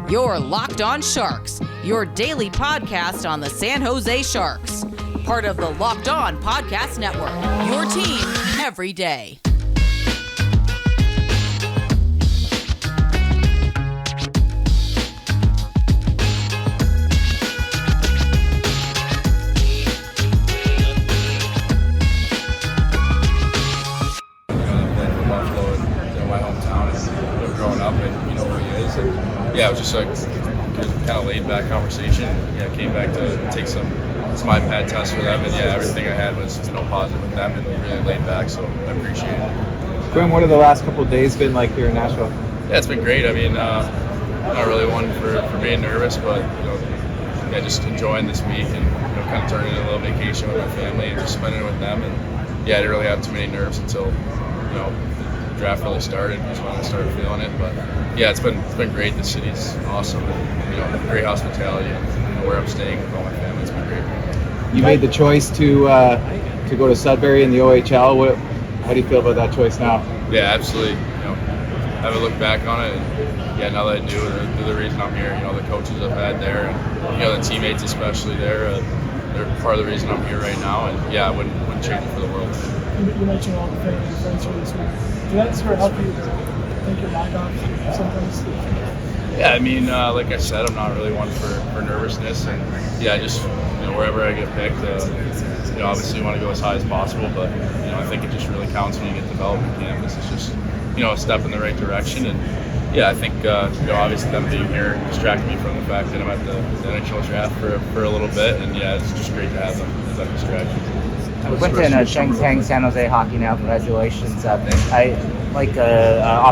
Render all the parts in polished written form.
You're Locked On Sharks, your daily podcast on the San Jose Sharks. Part of the Locked On Podcast Network, your team every day. Yeah, it was just like kind of laid back conversation. Yeah, came back to take some iPad tests for them, and yeah, everything I had was positive with them and really laid back. So I appreciate it. Quinn, what have the last couple of days been like here in Nashville? Yeah, it's been great. I mean, not really one for being nervous, but yeah, just enjoying this week and kind of turning it into a little vacation with my family and just spending it with them. And yeah, I didn't really have too many nerves until the draft really started. Just when I started feeling it, but yeah, it's been great. The city's awesome, and great hospitality, and where I'm staying with all my family, it's been great. You made the choice to go to Sudbury in the OHL. How do you feel about that choice now? Yeah, absolutely. I haven't looked back on it, and yeah, now that I do, the reason I'm here, the coaches I've had there, and the teammates especially there, they're part of the reason I'm here right now, and yeah, I wouldn't change it for the world. You mentioned all the family and friends here this week. Did that sort of help you take your mind off sometimes? Yeah, I mean, like I said, I'm not really one for nervousness, and yeah, just wherever I get picked, obviously you want to go as high as possible, but I think it just really counts when you get development campus. It's just a step in the right direction, and yeah, I think obviously them being here distracted me from the fact that I'm at the NHL draft for a little bit, and yeah, it's just great to have them as that distraction. Quentin, San Jose hockey now. Congratulations. Off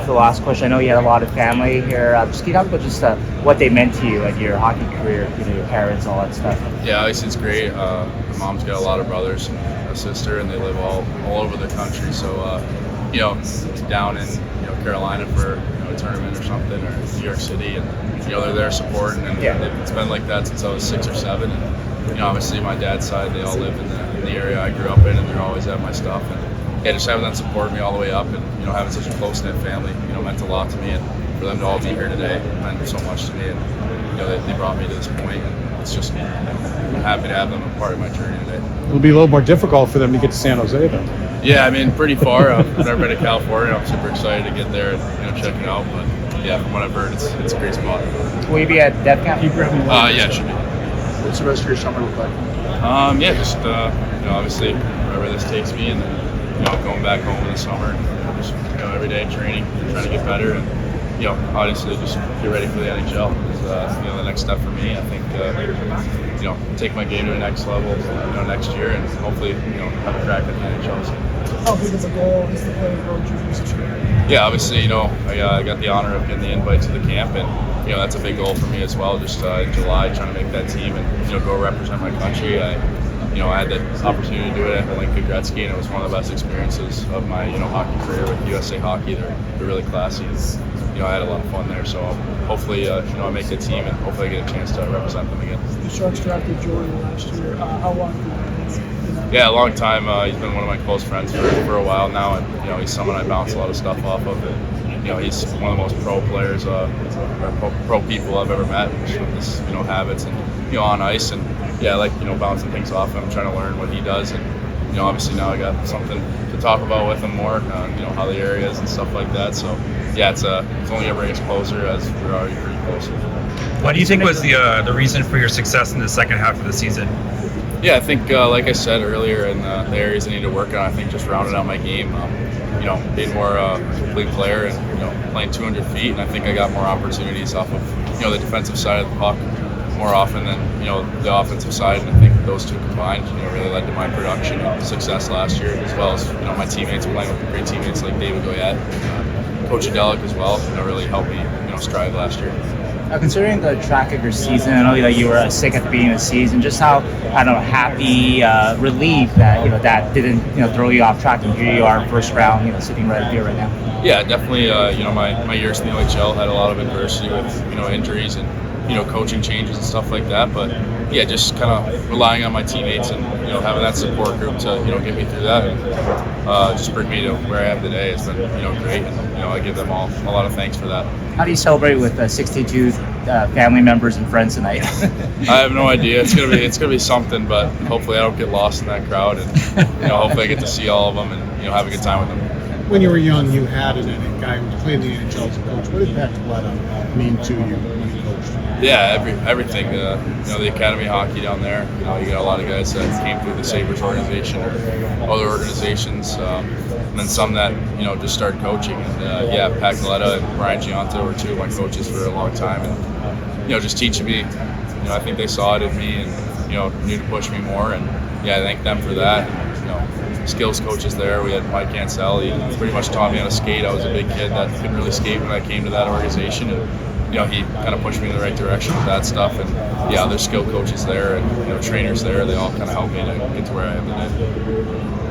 the last question, I know you had a lot of family here. Just can you talk about just what they meant to you at your hockey career, your parents, all that stuff? Yeah, obviously it's great. My mom's got a lot of brothers and a sister, and they live all over the country. So, down in Carolina for a tournament or something, or New York City, and they're there supporting, and it's been like that since I was 6 or 7. And obviously my dad's side, they all live in the area I grew up in, and they're always at my stuff. And yeah, just having them support me all the way up, and having such a close-knit family, meant a lot to me, and for them to all be here today meant so much to me. And they brought me to this point, and it's just I'm happy to have them a part of my journey today. It'll be a little more difficult for them to get to San Jose, though. Yeah, I mean, pretty far. I've never been to California. I'm super excited to get there and check it out. But yeah, from what I've heard, it's a great spot. Will you be at Dev Camp? Yeah, it should be. What's the rest of your summer look like? Yeah, just obviously wherever this takes me, and then going back home in the summer, just every day training, trying to get better, and obviously just get ready for the NHL. Is the next step for me. I think take my game to the next level, next year, and hopefully have a crack at the NHL. How big of a goal is to play World Juniors this year? Yeah, obviously I got the honor of getting the invite to the camp, and that's a big goal for me as well. Just in July, trying to make that team and go represent my country. I had the opportunity to do it at Lincoln Gretzky, and it was one of the best experiences of my hockey career with USA Hockey. They're really classy, and I had a lot of fun there. So hopefully I make the team, and hopefully I get a chance to represent them again. The Sharks drafted Jordan last year. How long have you been? Yeah, a long time. He's been one of my close friends for a while now, and he's someone I bounce a lot of stuff off of. And, he's one of the most pro players, or pro people I've ever met, with his habits and on ice, and yeah, I like bouncing things off him, trying to learn what he does, and obviously now I got something to talk about with him more, how the area is and stuff like that. So yeah, it's only ever getting closer as we're already pretty close. What do you think was the reason for your success in the second half of the season? Yeah, I think like I said earlier, in the areas I need to work on, I think just rounding out my game, being more complete player, and playing 200 feet, and I think I got more opportunities off of the defensive side of the puck more often than the offensive side, and I think those two combined really led to my production and success last year, as well as my teammates, playing with great teammates like David Goyette, Coach Adelic as well, really helped me strive last year. Considering the track of your season, I know that you were sick at the beginning of the season. Just how happy, relieved that that didn't throw you off track, and here you are, first round, sitting right here right now. Yeah, definitely. My years in the OHL had a lot of adversity with injuries, and coaching changes and stuff like that. But yeah, just kind of relying on my teammates and having that support group to get me through that and just bring me to where I am today has been great, and I give them all a lot of thanks for that. How do you celebrate with 62 family members and friends tonight? I have no idea. It's gonna be something, but hopefully I don't get lost in that crowd, and hopefully I get to see all of them and have a good time with them. When you were young, you had a guy who played in the NHL as a coach. What did Pat Galetta mean to you when you coached? Yeah, everything. The academy hockey down there. You got a lot of guys that came through the Sabres organization or other organizations, and then some that just started coaching. And Pat Galetta and Brian Giunta were two of my coaches for a long time, and just teaching me. I think they saw it in me and knew to push me more. And I thank them for that. And, skills coaches there. We had Mike Ansell. He pretty much taught me how to skate. I was a big kid that couldn't really skate when I came to that organization, and he kind of pushed me in the right direction with that stuff. And there's skill coaches there and trainers there. They all kind of helped me to get to where I am today.